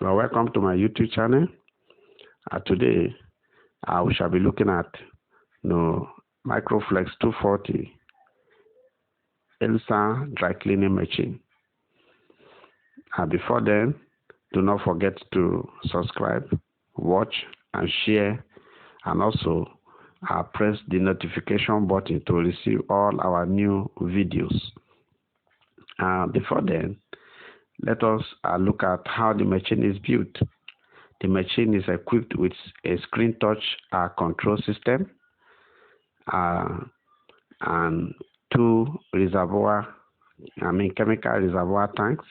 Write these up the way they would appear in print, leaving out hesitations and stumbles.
You are welcome to my YouTube channel. Today, we shall be looking at Microflex 240 iLSA dry cleaning machine. Before then, do not forget to subscribe, watch, and share, and also press the notification button to receive all our new videos. Before then, let us look at how the machine is built. The machine is equipped with a screen touch control system and two chemical reservoir tanks,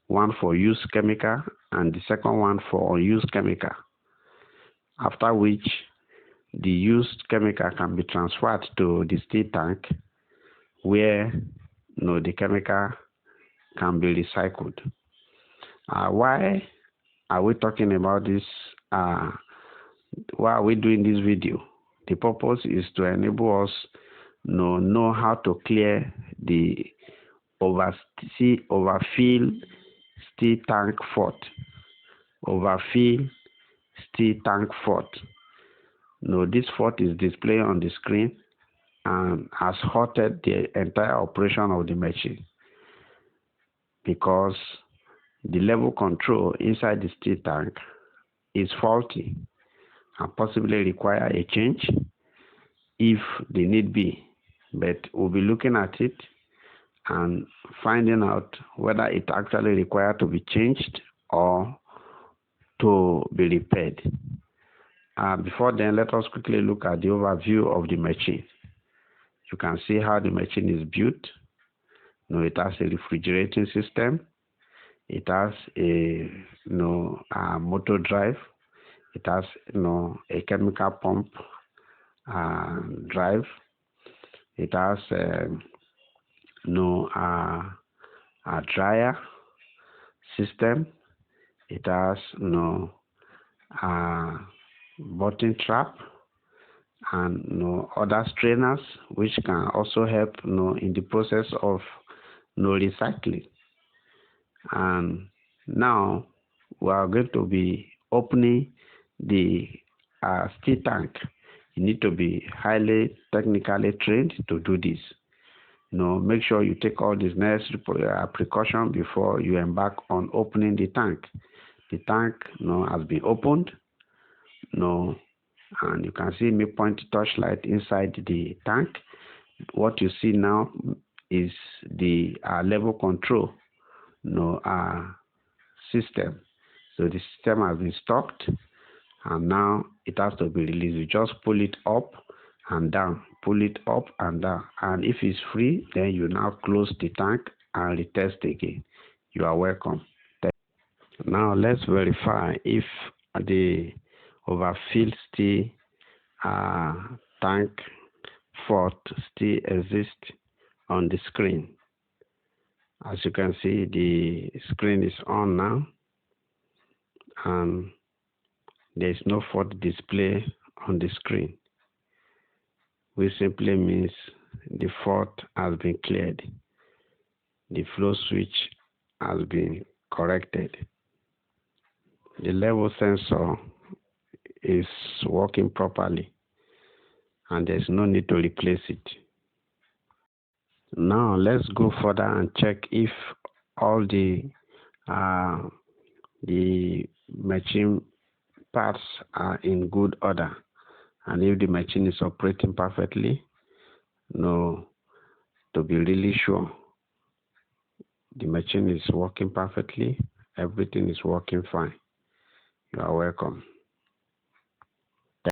one for used chemical and the second one for unused chemical, after which the used chemical can be transferred to the still tank where the chemical can be recycled. Why are we talking about this? Why are we doing this video? The purpose is to enable us know how to clear the overfill still tank fault. Overfill still tank fault. This fault is displayed on the screen and has halted the entire operation of the machine because the level control inside the still tank is faulty and possibly require a change if the need be. But we'll be looking at it and finding out whether it actually requires to be changed or to be repaired. Before then, let us quickly look at the overview of the machine. You can see how the machine is built. It has a refrigerating system. It has a motor drive. It has a chemical pump drive. It has a dryer system. It has a button trap and other strainers which can also help in the process of recycling. And now we are going to be opening the still tank. You need to be highly technically trained to do this. Make sure you take all these necessary precautions before you embark on opening the tank. The tank has been opened. And you can see me point the torchlight inside the tank. What you see now is the level control system. So the system has been stocked and now it has to be released. You just pull it up and down, pull it up and down, and if it's free, then you now close the tank and retest again. You are welcome. Now let's verify if the overfill still tank fault still exists on the screen. As you can see, the screen is on now and there is no fault display on the screen, which simply means the fault has been cleared. The flow switch has been corrected. The level sensor is working properly and there's no need to replace it. Now let's go further and check if all the machine parts are in good order and if the machine is operating perfectly. To be really sure the machine is working perfectly, everything is working fine. You are welcome.